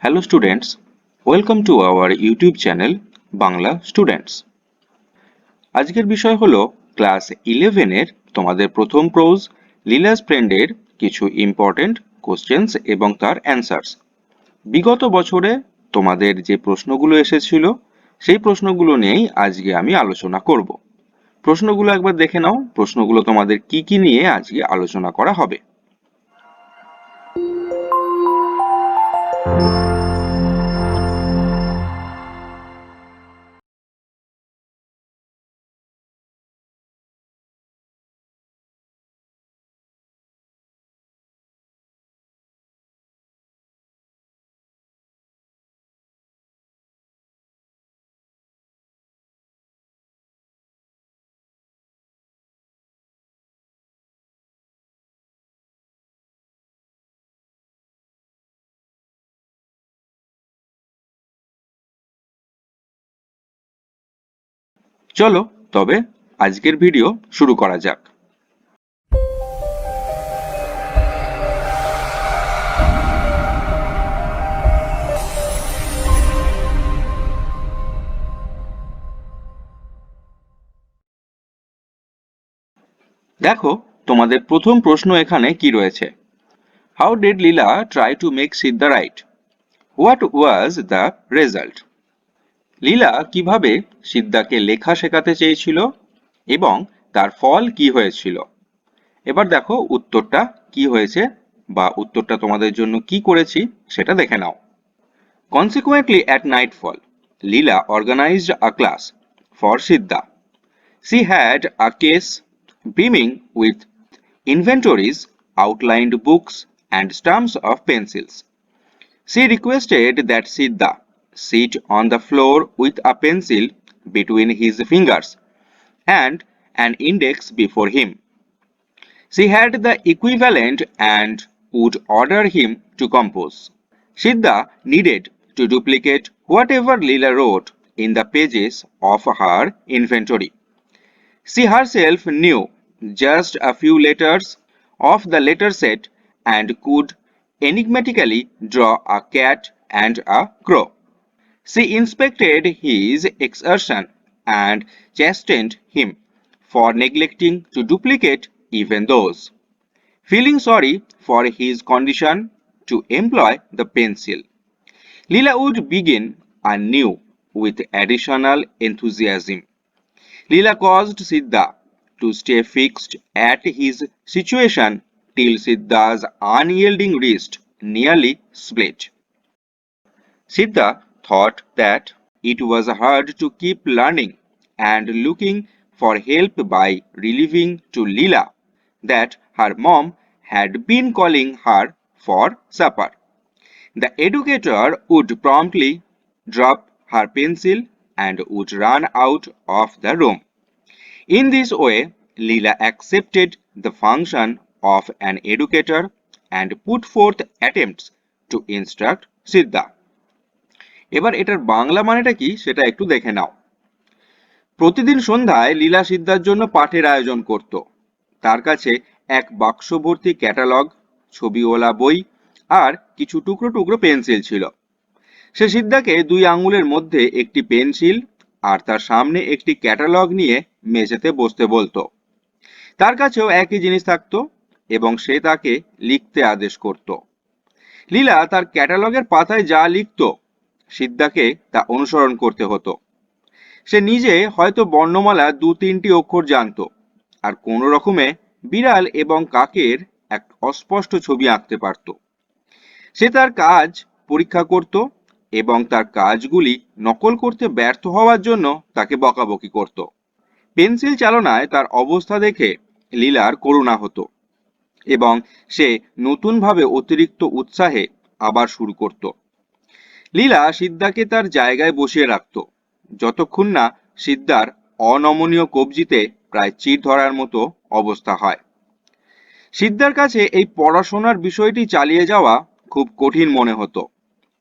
Hello students, welcome to our YouTube channel Bangla students. আজকের বিষয় হলো ক্লাস 11 এর তোমাদের প্রথম প্রোজ লীলাস ফ্রেন্ডের কিছু ইম্পর্টেন্ট কোশ্চেন্স এবং তার অ্যান্সার্স। বিগত বছরে তোমাদের যে প্রশ্নগুলো এসেছিল সেই প্রশ্নগুলো নিয়েই আজকে আমি আলোচনা করব। প্রশ্নগুলো একবার দেখে নাও, প্রশ্নগুলো তোমাদের কি কি নিয়ে আজকে আলোচনা করা হবে। চলো তবে আজকের ভিডিও শুরু করা যাক। দেখো তোমাদের প্রথম প্রশ্ন এখানে কি রয়েছে। How did Leela try to make Siddha right? What was the result? লীলা কিভাবে সিদ্ধাকে লেখা শেখাতে চেয়েছিল এবং তার ফল কি হয়েছিল? এবার দেখো উত্তরটা কি হয়েছে বা উত্তরটা তোমাদের জন্য কি করেছি সেটা দেখে নাও। Consequently, at nightfall, Leela organized a class for Siddha. She had a case brimming with inventories, outlined books, and stumps of pencils. She requested that Siddha sit on the floor with a pencil between his fingers and an index before him. She had the equivalent and would order him to compose. Siddha needed to duplicate whatever Leela wrote in the pages of her inventory. She herself knew just a few letters of the letter set and could enigmatically draw a cat and a crow. She inspected his exertion and chastened him for neglecting to duplicate even those, feeling sorry for his condition to employ the pencil. Leela would begin anew with additional enthusiasm. Leela caused Siddha to stay fixed at his situation till Siddha's unyielding wrist nearly split. Siddha thought that it was hard to keep learning and looking for help by relieving to Leela that her mom had been calling her for supper. The educator would promptly drop her pencil and would run out of the room. In this way, Leela accepted the function of an educator and put forth attempts to instruct Siddha. এবার এটার বাংলা মানেটা কি সেটা একটু দেখে নাও। প্রতিদিন সন্ধ্যায় লীলা সিদ্ধার জন্য পাঠের আয়োজন করত। তার কাছে এক বাক্স ভর্তি ক্যাটালগ, ছবিওয়ালা বই আর কিছু টুকরো টুকরো পেন্সিল ছিল। সে সিদ্ধাকে 2 আঙুলের মধ্যে একটি পেন্সিল আর তার সামনে একটি ক্যাটালগ নিয়ে মেঝেতে বসতে বলতো। তার কাছেও একই জিনিস থাকতো এবং সে তাকে লিখতে আদেশ করত। লীলা তার ক্যাটালগের পাতায় যা লিখত সিদ্ধাকে তা অনুসরণ করতে হতো। সে নিজে হয়তো বর্ণমালা 2-3টি অক্ষর জানত আর কোনো রকমে বিড়াল এবং কাকের এক অস্পষ্ট ছবি আঁকতে পারত। সে তার কাজ পরীক্ষা করত এবং তার কাজগুলি নকল করতে ব্যর্থ হওয়ার জন্য তাকে বকাবকি করত। পেন্সিল চালনায় তার অবস্থা দেখে লীলার করুণা হতো এবং সে নতুনভাবে অতিরিক্ত উৎসাহে আবার শুরু করত। লীলা সিদ্ধাকে তার জায়গায় বসিয়ে রাখত যতক্ষণ না সিদ্ধার অনমনীয় কবজিতে প্রায় চির ধরার মতো অবস্থা হয়। সিদ্ধার কাছে এই পড়াশোনার বিষয়টি চালিয়ে যাওয়া খুব কঠিন মনে হতো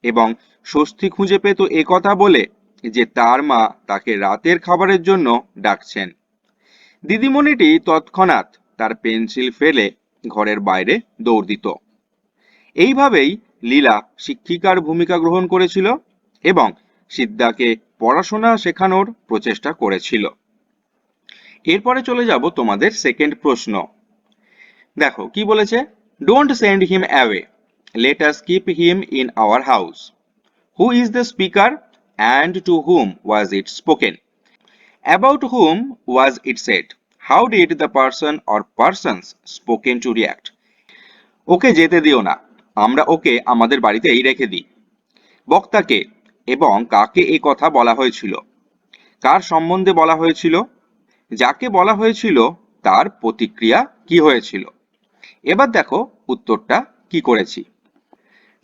এবং স্বস্তি খুঁজে পেত একথা বলে যে তার মা তাকে রাতের খাবারের জন্য ডাকছেন। দিদিমণিটি তৎক্ষণাৎ তার পেন্সিল ফেলে ঘরের বাইরে দৌড় দিত। এইভাবেই লীলা শিক্ষিকার ভূমিকা গ্রহণ করেছিল এবং সিদ্ধাকে পড়াশোনা শেখানোর প্রচেষ্টা করেছিল। এরপরে চলে যাব তোমাদের সেকেন্ড প্রশ্ন। দেখো কি বলেছে, don't send him away, let us keep him in our house. Who is the speaker and to whom was it spoken? About whom was it said? How did the person or persons spoken to react? Okay যেতে দিও না, আমরা ওকে আমাদের বাড়িতেই রেখে দিই। বক্তাকে এবং কাকে এই কথা বলা হয়েছিল? কার সম্বন্ধে বলা হয়েছিল? যাকে বলা হয়েছিল তার প্রতিক্রিয়া কি হয়েছিল? এবার দেখো উত্তরটা কি করেছি।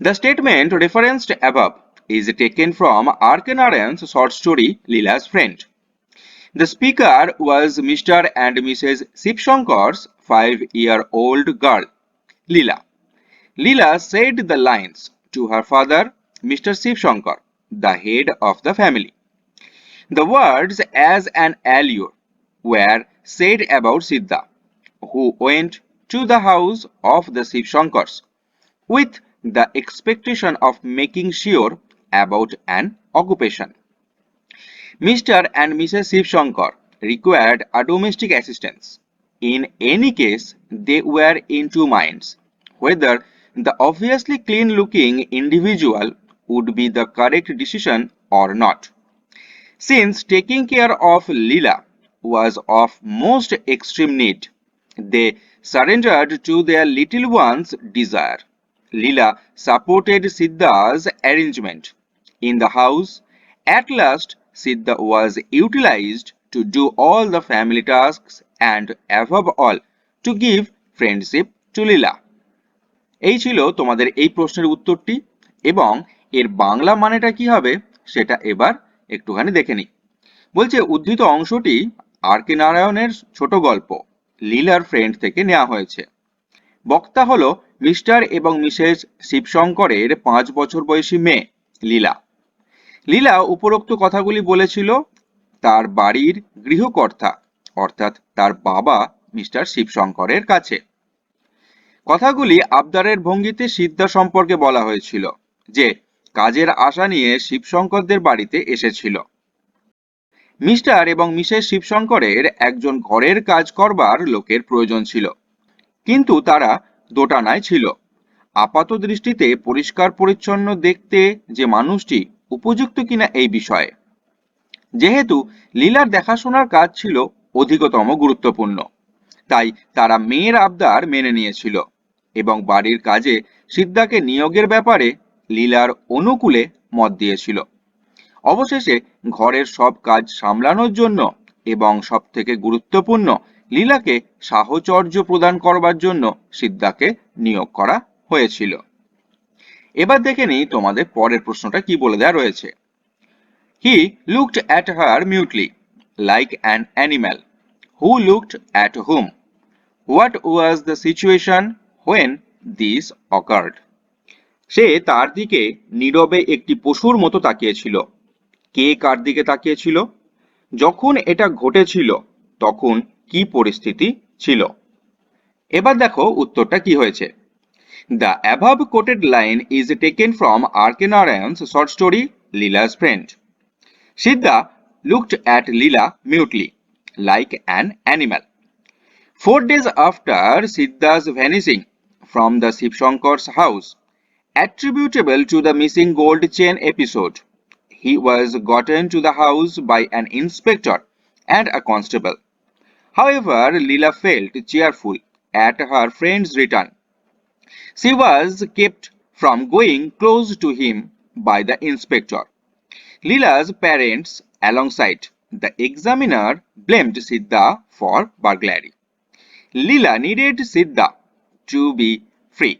The statement referenced above is taken from Arkenaryan's short story Leela's Friend. The speaker was Mr. and Mrs. Sipshankar's 5-year-old girl, Leela. Leela said the lines to her father, Mr. Sipshankar, the head of the family. The words as an allure were said about Siddha, who went to the house of the Sipshankars with the expectation of making sure about an occupation. Mr. and Mrs. Sipshankar required a domestic assistance. In any case, they were in two minds whether the obviously clean looking individual would be the correct decision or not. Since taking care of Leela was of most extreme need, they surrendered to their little one's desire. Leela supported Siddha's arrangement in the house. At last, Siddha was utilized to do all the family tasks and, above all, to give friendship to Leela. এই ছিল তোমাদের এই প্রশ্নের উত্তরটি এবং এর বাংলা মানেটা কি হবে সেটা এবার একটুখানি দেখে নিই। বলছে উদ্ধৃত অংশটি আর কে নারায়ণের ছোট গল্প লীলার ফ্রেন্ড থেকে নেওয়া হয়েছে। বক্তা হলো মিস্টার এবং মিসেস শিবশঙ্করের 5 বছর বয়সী মেয়ে লীলা। লীলা উপরোক্ত কথাগুলি বলেছিল তার বাড়ির গৃহকর্তা অর্থাৎ তার বাবা মিস্টার শিবশঙ্করের কাছে। কথাগুলি আবদারের ভঙ্গিতে সিদ্ধা সম্পর্কে বলা হয়েছিল যে কাজের আশা নিয়ে শিবশঙ্করদের বাড়িতে এসেছিল। মিস্টার এবং মিসেস শিবশঙ্করের একজন ঘরের কাজ করবার লোকের প্রয়োজন ছিল, কিন্তু তারা দোটানায় ছিল। আপাত দৃষ্টিতে পরিষ্কার পরিচ্ছন্ন দেখতে যে মানুষটি উপযুক্ত কিনা এই বিষয়ে। যেহেতু লীলার দেখাশোনার কাজ ছিল অধিকতম গুরুত্বপূর্ণ, তাই তারা মেয়ের আবদার মেনে নিয়েছিল এবং বাড়ির কাজে সিদ্ধাকে নিয়োগের ব্যাপারে লীলার অনুকূলে মত দিয়েছিল। অবশেষে ঘরের সব কাজ সামলানোর জন্য এবং সবথেকে গুরুত্বপূর্ণ লীলাকে সাহচর্য প্রদান করবার জন্য সিদ্ধাকে নিয়োগ করা হয়েছিল। এবার দেখে নিই তোমাদের পরের প্রশ্নটা কি বলে দেওয়া রয়েছে। He looked at her mutely, like an animal. Who looked at whom? What was the situation when this occurred? সে তার দিকে নীরবে একটি পশুর মতো তাকিয়েছিল। কে কার দিকে তাকিয়েছিল? যখন এটা ঘটেছিল তখন কি পরিস্থিতি ছিল? এবার দেখো উত্তরটা কি হয়েছে। The above quoted line is taken from R.K. Narayan's short story Leela's Friend. Siddha looked at Leela mutely, like an animal. 4 days after Siddha's vanishing from the Shivshankar's house, attributable to the missing gold chain episode, he was gotten to the house by an inspector and a constable. However, Leela felt cheerful at her friend's return. She was kept from going close to him by the inspector. Leela's parents, alongside the examiner, blamed Siddha for burglary. Leela needed Siddha to be free.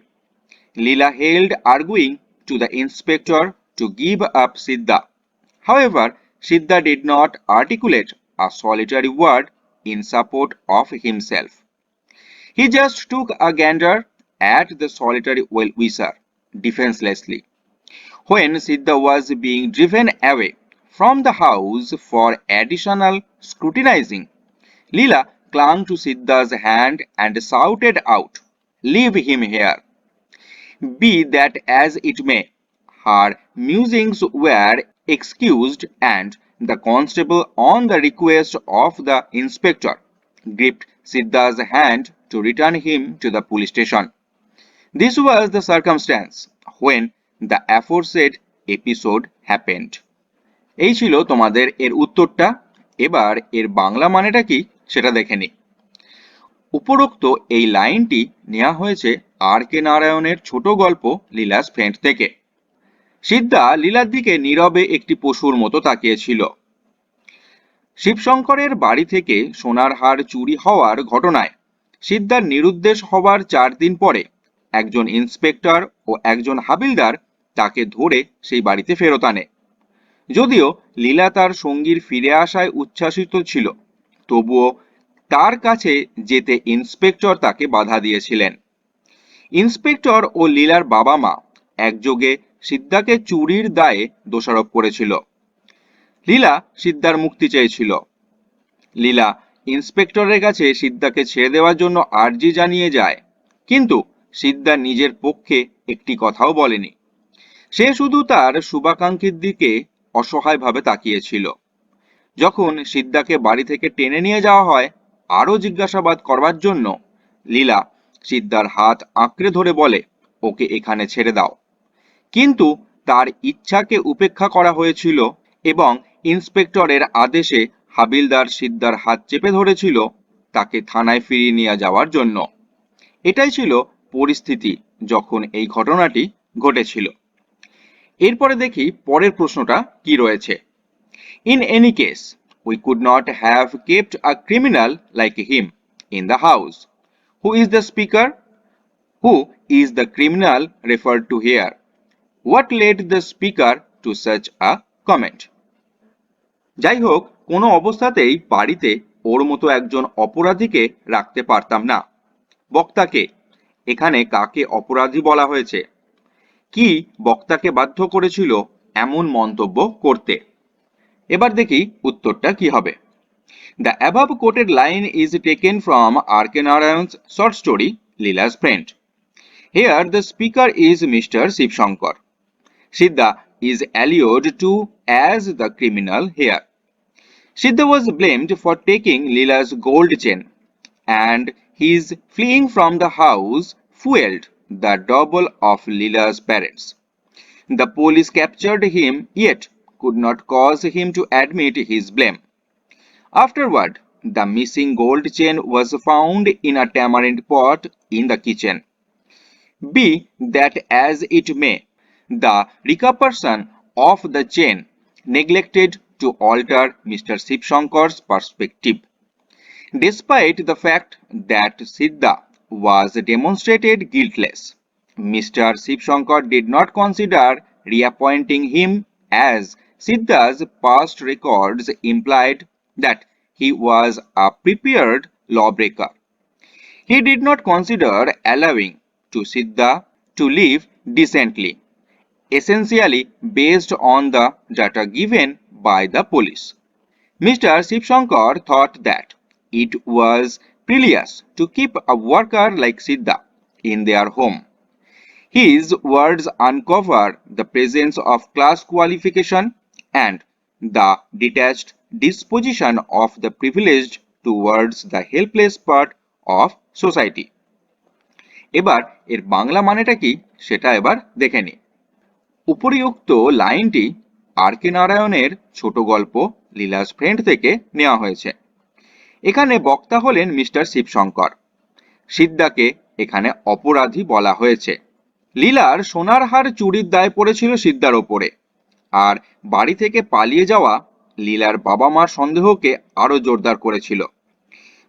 Leela held arguing to the inspector to give up Siddha. However, Siddha did not articulate a solitary word in support of himself. He just took a gander at the solitary well-wisher defenselessly. When Siddha was being driven away from the house for additional scrutinizing, Leela clung to Siddha's hand and shouted out, "Leave him here." Be that as it may, her musings were excused, and the constable, on the request of the inspector, gripped Siddha's hand to return him to the police station. This was the circumstance when the aforesaid episode happened. এই ছিল তোমাদের এর উত্তরটা। এবার এর বাংলা মানেটা কি সেটা দেখে নিই। উপরোক্ত এই লাইনটি নেওয়া হয়েছে আর কে নারায়ণের ছোট গল্প লীলাস ফ্রেন্ড থেকে। সিদ্ধা লীলার দিকে নীরবে একটি পশুর মতো তাকিয়েছিল। শিবশঙ্করের বাড়ি থেকে সোনার হার চুরি হওয়ার ঘটনায় সিদ্ধার নিরুদ্দেশ হবার 4 দিন পরে একজন ইন্সপেক্টর ও একজন হাবিলদার তাকে ধরে সেই বাড়িতে ফেরত আনে। যদিও লীলা তার সঙ্গীর ফিরে আসায় উচ্ছ্বাসিত ছিল, তবুও তার কাছে যেতে ইন্সপেক্টর তাকে বাধা দিয়েছিলেন। ইন্সপেক্টর ও লীলার বাবা মা একযোগে সিদ্ধাকে চুরির দায়ে দোষারোপ করেছিল। লীলা সিদ্ধার মুক্তি চেয়েছিল। লীলা ইন্সপেক্টরের কাছে সিদ্ধাকে ছেড়ে দেওয়ার জন্য আর্জি জানিয়ে যায়, কিন্তু সিদ্ধা নিজের পক্ষে একটি কথাও বলেনি। সে শুধু তার শুভাকাঙ্ক্ষীর দিকে অসহায়ভাবে তাকিয়েছিল। যখন সিদ্ধাকে বাড়ি থেকে টেনে নিয়ে যাওয়া হয় আরও জিজ্ঞাসাবাদ করবার জন্য, লীলা সিদ্ধার হাত আঁকড়ে ধরে বলে, ওকে এখানে ছেড়ে দাও। কিন্তু তার ইচ্ছাকে উপেক্ষা করা হয়েছিল এবং ইন্সপেক্টরের আদেশে হাবিলদার সিদ্ধার হাত চেপে ধরেছিল তাকে থানায় ফিরিয়ে নিয়ে যাওয়ার জন্য। এটাই ছিল পরিস্থিতি যখন এই ঘটনাটি ঘটেছিল। এরপরে দেখি পরের প্রশ্নটা কি রয়েছে। In any case, we could not have kept a criminal like him in the house. Who is the speaker? Who is the criminal referred to here? What led the speaker to such a comment? যাই হোক, কোনো অবস্থাতেই বাড়িতে ওর মতো একজন অপরাধীকে রাখতে পারতাম না। বক্তাকে, এখানে কাকে অপরাধী বলা হয়েছে? কি বক্তাকে বাধ্য করেছিল এমন মন্তব্য করতে? এবার দেখি উত্তরটা কি হবে। The above quoted line is taken from R.K. Narayan's short story Leela's Friend. Here the speaker is Mr. Shiv Shankar. Siddha is allured to as the criminal here. Siddha was blamed for taking Leela's gold chain, and his fleeing from the house fueled the trouble of Leela's parents. The police captured him, yet could not cause him to admit his blame. Afterward, the missing gold chain was found in a tamarind pot in the kitchen. Be that as it may, the recuperation of the chain neglected to alter Mr. Shiv Shankar's perspective. Despite the fact that Siddha was demonstrated guiltless, Mr. Shiv Shankar did not consider reappointing him, as Siddha's past records implied that he was a prepared lawbreaker. He did not consider allowing to Siddha to live decently, essentially based on the data given by the police. Mr. Shiv Shankar thought that it was perilous to keep a worker like Siddha in their home. His words uncover the presence of class qualification and the detached disposition of the privileged towards the helpless part of society. এবার এর বাংলা মানেটা কি সেটা এবার দেখে নিই। উপরিউক্ত লাইনটি আর কে নারায়ণের ছোট গল্প লীলাস ফ্রেন্ড থেকে নেওয়া হয়েছে। এখানে বক্তা হলেন মিস্টার শিবশঙ্কর। সিদ্ধাকে এখানে অপরাধী বলা হয়েছে। লীলার সোনার হার চুরির দায় পড়েছিল সিদ্ধার ওপরে, আর বাড়ি থেকে পালিয়ে যাওয়া লীলার বাবা মার সন্দেহকে আরো জোরদার করেছিল।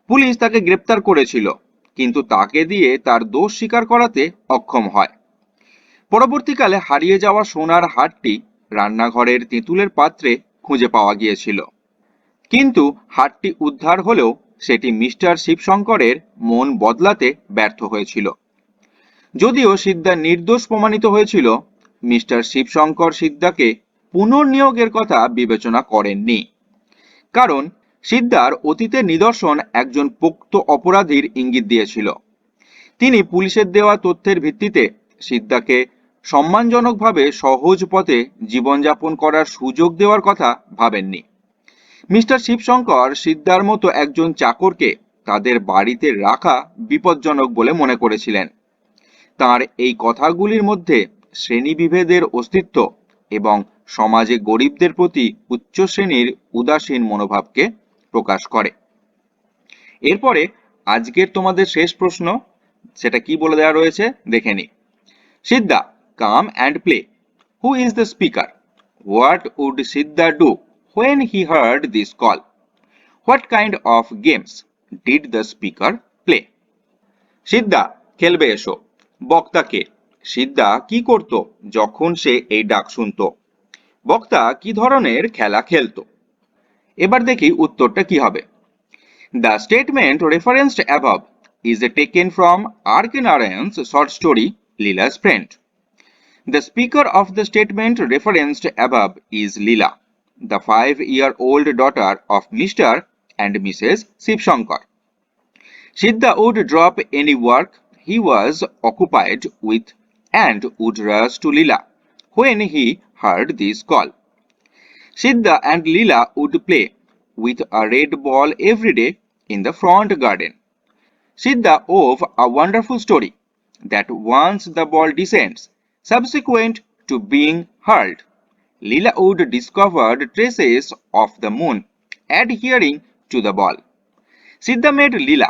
পুলিশ তাকে গ্রেপ্তার করেছিল, কিন্তু তাকে দিয়ে তার দোষ স্বীকার করাতে অক্ষম হয়। পরবর্তীকালে হারিয়ে যাওয়া সোনার হারটি রান্নাঘরের তেঁতুলের পাত্রে খুঁজে পাওয়া গিয়েছিল, কিন্তু হারটি উদ্ধার হলেও সেটি মিস্টার শিবশঙ্করের মন বদলাতে ব্যর্থ হয়েছিল। যদিও সিদ্ধা নির্দোষ প্রমাণিত হয়েছিল, মিস্টার শিবশঙ্কর সিদ্ধাকে পুনর্নিয়োগের কথা বিবেচনা করেননি, কারণ সিদ্ধার অতীতের নিদর্শন একজন পোক্ত অপরাধীর ইঙ্গিত দিয়েছিল। তিনি পুলিশের দেওয়া তথ্যের ভিত্তিতে সিদ্ধাকে সম্মানজনকভাবে সহজ পথে জীবনযাপন করার সুযোগ দেওয়ার কথা ভাবেননি। মিস্টার শিবশঙ্কর সিদ্ধার মতো একজন চাকরকে তাদের বাড়িতে রাখা বিপজ্জনক বলে মনে করেছিলেন। তার এই কথাগুলির মধ্যে শ্রেণীবিভেদের অস্তিত্ব এবং সমাজে গরিবদের প্রতি উচ্চ শ্রেণীর উদাসীন মনোভাবকে প্রকাশ করে। এরপরে আজকের তোমাদের শেষ প্রশ্ন, সেটা কি বলে দেওয়া রয়েছে দেখে নি। Siddha, come and play. Who is the speaker? What would Siddha do when he heard this call? What kind of games did the speaker play? সিদ্ধা, খেলবে এসো। বক্তা কে? সিদ্ধা কি করত যখন সে এই ডাক শুনত? বক্তা কি ধরনের খেলা খেলতো? এবার দেখি উত্তরটা কি হবে। The statement referenced above is taken from R.K. Narayan's short story Leela's Friend. The speaker of the statement referenced above is Leela, the 5-year-old daughter of Mr. and Mrs. Shivshankar. Siddha would drop any work he was occupied with and would rush to Leela when he heard this call. Siddha and Leela would play with a red ball every day in the front garden. Siddha wove a wonderful story that once the ball descends, subsequent to being hurled, Leela would discover traces of the moon adhering to the ball. Siddha made Leela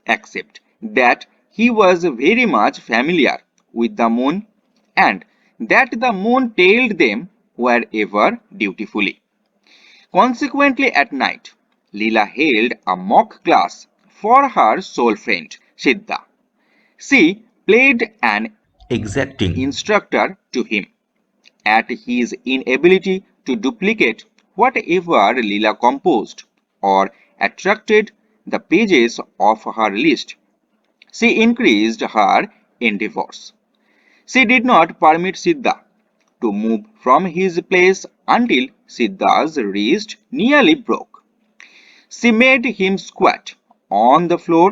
accept that he was very much familiar with the moon and that the moon tailed them wherever dutifully. Consequently, at night, Leela held a mock class for her soul friend, Siddha. She played an exacting instructor to him at his inability to duplicate whatever Leela composed or attracted the pages of her list. She increased her endeavors. She did not permit Siddha to move from his place until Siddha's wrist nearly broke. She made him squat on the floor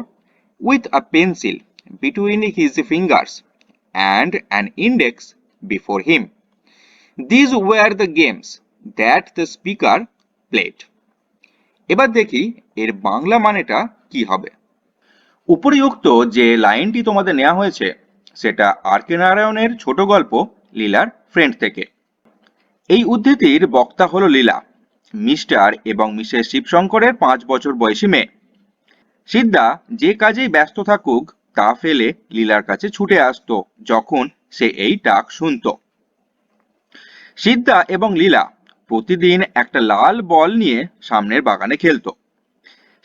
with a pencil between his fingers and an index before him. These were the games that the speaker played. এবার দেখি এর বাংলা মানেটা কি হবে। উপরিউক্ত যে লাইনটি তোমাদের নেওয়া হয়েছে সেটা আর কে নারায়ণের ছোট গল্প লীলার ফ্রেন্ড থেকে। এই উদ্ধৃতির বক্তা হলো লীলা, মিস্টার এবং মিসেস শিবশঙ্করের 5 বছর বয়সী মেয়ে। সিদ্ধা যে কাজেই ব্যস্ত থাকুক তা ফেলে লীলার কাছে ছুটে আসতো যখন সে এই ডাক শুনত। সিদ্ধা এবং লীলা প্রতিদিন একটা লাল বল নিয়ে সামনের বাগানে খেলতো।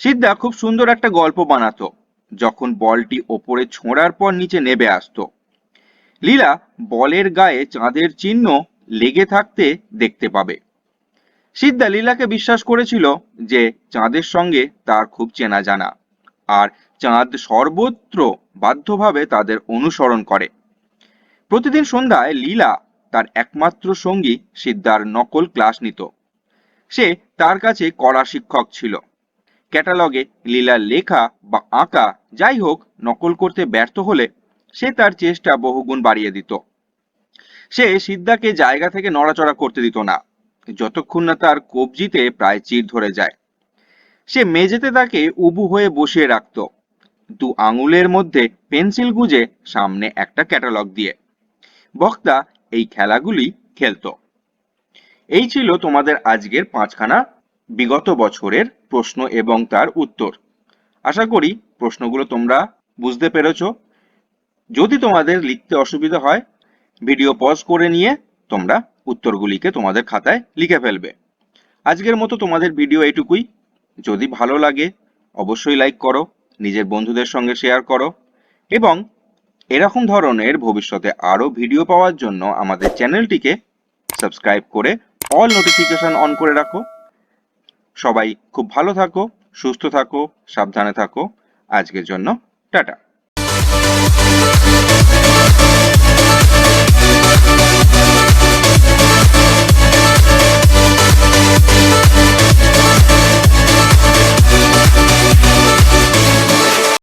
সিদ্ধা খুব সুন্দর একটা গল্প বানাতো যখন বলটি ওপরে ছোঁড়ার পর নিচে নেমে আসতো। লীলা বলের গায়ে চাঁদের চিহ্ন লেগে থাকতে দেখতে পাবে। সিদ্ধা লীলাকে বিশ্বাস করেছিল যে চাঁদের সঙ্গে তার খুব চেনা জানা, আর চাঁদ সর্বত্র বাধ্যভাবে তাদের অনুসরণ করে। প্রতিদিন সন্ধ্যায় লীলা তার একমাত্র সঙ্গী সিদ্ধার নকল ক্লাস নিত। সে তার কাছে কড়া শিক্ষক ছিল। ক্যাটালগে লীলার লেখা বা আঁকা যাই হোক নকল করতে ব্যর্থ হলে সে তার চেষ্টা বহুগুণ বাড়িয়ে দিত। সে সিদ্ধাকে জায়গা থেকে নড়াচড়া করতে দিত না যতক্ষণ না তার কবজিতে প্রায় চির ধরে যায়। সে মেঝেতে তাকে উবু হয়ে বসিয়ে রাখত, 2 আঙুলের মধ্যে পেন্সিল গুজে সামনে একটা ক্যাটালগ দিয়ে। বক্তা এই খেলাগুলি খেলতো। এই ছিল তোমাদের আজকের 5খানা বিগত বছরের প্রশ্ন এবং তার উত্তর। আশা করি প্রশ্নগুলো তোমরা বুঝতে পেরেছো। যদি তোমাদের লিখতে অসুবিধা হয় ভিডিও পজ করে নিয়ে তোমরা উত্তরগুলিকে তোমাদের খাতায় লিখে ফেলবে। আজকের মতো তোমাদের ভিডিও এইটুকুই। যদি ভালো লাগে অবশ্যই লাইক করো, নিজের বন্ধুদের সঙ্গে শেয়ার করো এবং এরকম ধরনের ভবিষ্যতে আরো ভিডিও পাওয়ার জন্য আমাদের চ্যানেলটিকে সাবস্ক্রাইব করে অল নোটিফিকেশন অন করে রাখো। সবাই খুব ভালো থাকো, সুস্থ থাকো, সাবধানে থাকো। আজকের জন্য টাটা।